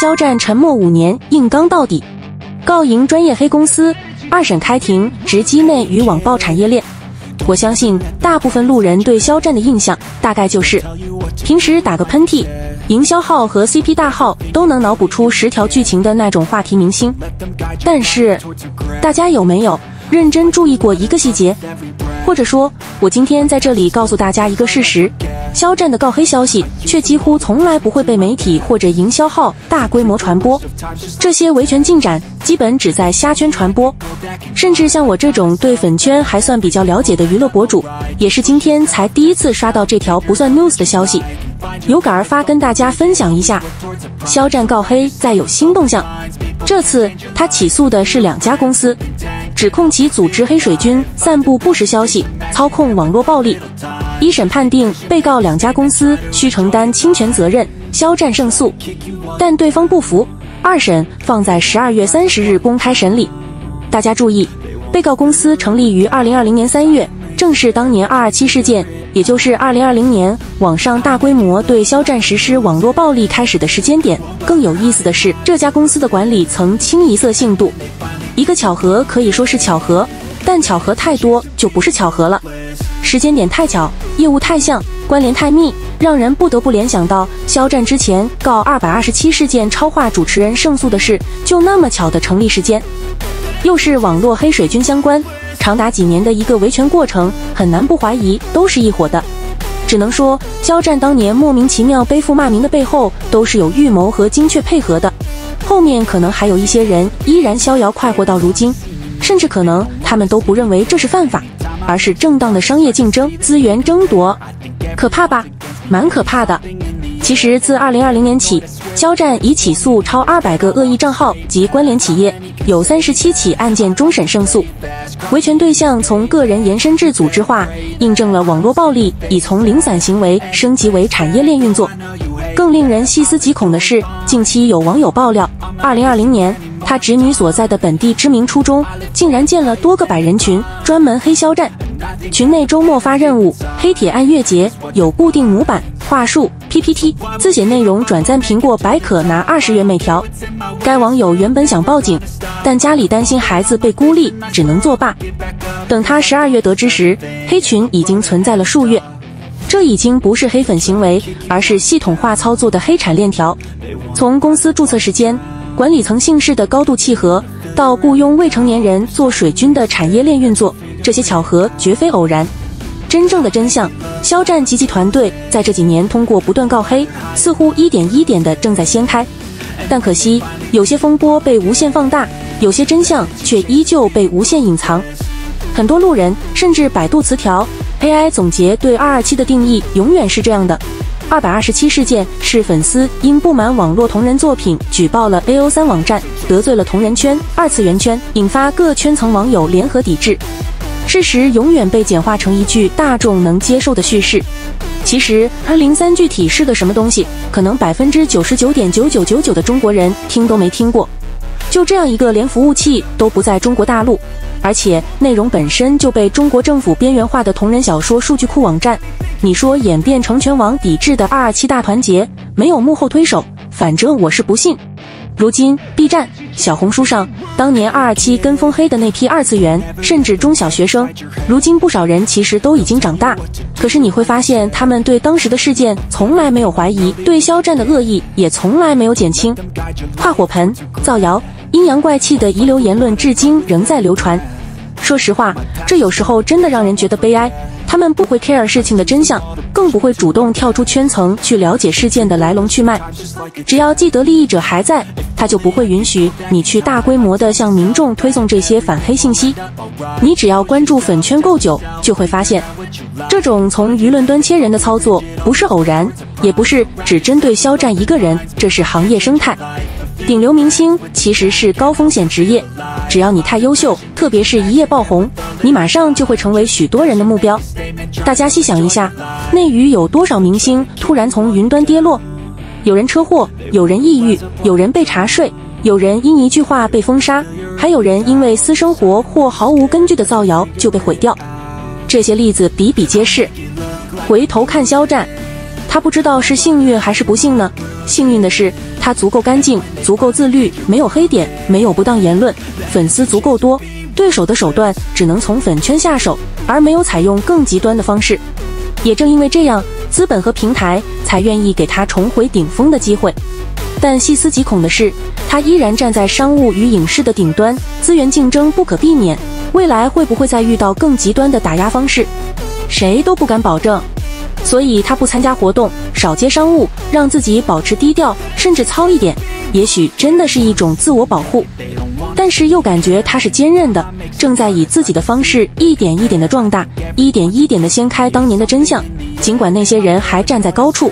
肖战沉默5年，硬刚到底，告赢专业黑公司，2审开庭，直击内娱网暴产业链。我相信大部分路人对肖战的印象大概就是平时打个喷嚏，营销号和 CP 大号都能脑补出10条剧情的那种话题明星。但是大家有没有认真注意过一个细节？或者说我今天在这里告诉大家一个事实，肖战的告黑消息却几乎从来不会被媒体或者营销号大规模传播，这些维权进展基本只在瞎圈传播，甚至像我这种对粉圈还算比较了解的娱乐博主，也是今天才第一次刷到这条不算 news 的消息，有感而发跟大家分享一下。肖战告黑再有新动向，这次他起诉的是2家公司，指控其组织黑水军散布不实消息，操控网络暴力。1审判定被告2家公司需承担侵权责任，肖战胜诉，但对方不服，2审放在12月30日公开审理。大家注意，被告公司成立于2020年3月，正是当年227事件，也就是2020年网上大规模对肖战实施网络暴力开始的时间点。更有意思的是，这家公司的管理层清一色姓杜。一个巧合可以说是巧合，但巧合太多就不是巧合了。时间点太巧，业务太像，关联太密，让人不得不联想到肖战之前告227事件超话主持人胜诉的事，就那么巧的成立时间。又是网络黑水军相关，长达几年的一个维权过程，很难不怀疑都是一伙的。只能说肖战当年莫名其妙背负骂名的背后都是有预谋和精确配合的，后面可能还有一些人依然逍遥快活到如今，甚至可能他们都不认为这是犯法，而是正当的商业竞争、资源争夺。可怕吧？蛮可怕的。其实自2020年起，肖战已起诉超200个恶意账号及关联企业，有37起案件终审胜诉。维权对象从个人延伸至组织化，印证了网络暴力已从零散行为升级为产业链运作。更令人细思极恐的是，近期有网友爆料，2020年他侄女所在的本地知名初中竟然建了多个百人群，专门黑肖战。群内周末发任务，黑帖按月结，有固定模板、话术、PPT， 自写内容转赞苹果百可拿20元每条。该网友原本想报警，但家里担心孩子被孤立，只能作罢。等他12月得知时，黑群已经存在了数月。这已经不是黑粉行为，而是系统化操作的黑产链条。从公司注册时间、管理层姓氏的高度契合，到雇佣未成年人做水军的产业链运作，这些巧合绝非偶然。真正的真相，肖战及其团队在这几年通过不断告黑，似乎一点一点的正在掀开。但可惜，有些风波被无限放大，有些真相却依旧被无限隐藏。很多路人甚至百度词条 AI 总结对227的定义永远是这样的：227事件是粉丝因不满网络同人作品举报了 AO3 网站，得罪了同人圈、2次元圈，引发各圈层网友联合抵制。事实永远被简化成一句大众能接受的叙事。其实203具体是个什么东西，可能99.9999%的中国人听都没听过。就这样一个连服务器都不在中国大陆，而且内容本身就被中国政府边缘化的同人小说数据库网站，你说演变成全网抵制的227大团结，没有幕后推手，反正我是不信。如今 B 站、小红书上，当年227跟风黑的那批2次元甚至中小学生，如今不少人其实都已经长大，可是你会发现他们对当时的事件从来没有怀疑，对肖战的恶意也从来没有减轻。跨火盆、造谣、阴阳怪气的遗留言论至今仍在流传。说实话，这有时候真的让人觉得悲哀。他们不会 care 事情的真相，更不会主动跳出圈层去了解事件的来龙去脉。只要既得利益者还在，他就不会允许你去大规模的向民众推送这些反黑信息。你只要关注粉圈够久，就会发现，这种从舆论端切人的操作不是偶然，也不是只针对肖战一个人，这是行业生态。顶流明星其实是高风险职业，只要你太优秀，特别是一夜爆红，你马上就会成为许多人的目标。大家细想一下，内娱有多少明星突然从云端跌落？有人车祸，有人抑郁，有人被查税，有人因一句话被封杀，还有人因为私生活或毫无根据的造谣就被毁掉。这些例子比比皆是。回头看肖战，他不知道是幸运还是不幸呢？幸运的是，他他足够干净，足够自律，没有黑点，没有不当言论，粉丝足够多，对手的手段只能从粉圈下手，而没有采用更极端的方式。也正因为这样，资本和平台才愿意给他重回顶峰的机会。但细思极恐的是，他依然站在商务与影视的顶端，资源竞争不可避免，未来会不会再遇到更极端的打压方式，谁都不敢保证。所以他不参加活动，少接商务，让自己保持低调，甚至糙一点，也许真的是一种自我保护。但是又感觉他是坚韧的，正在以自己的方式一点一点的壮大，一点一点的掀开当年的真相，尽管那些人还站在高处。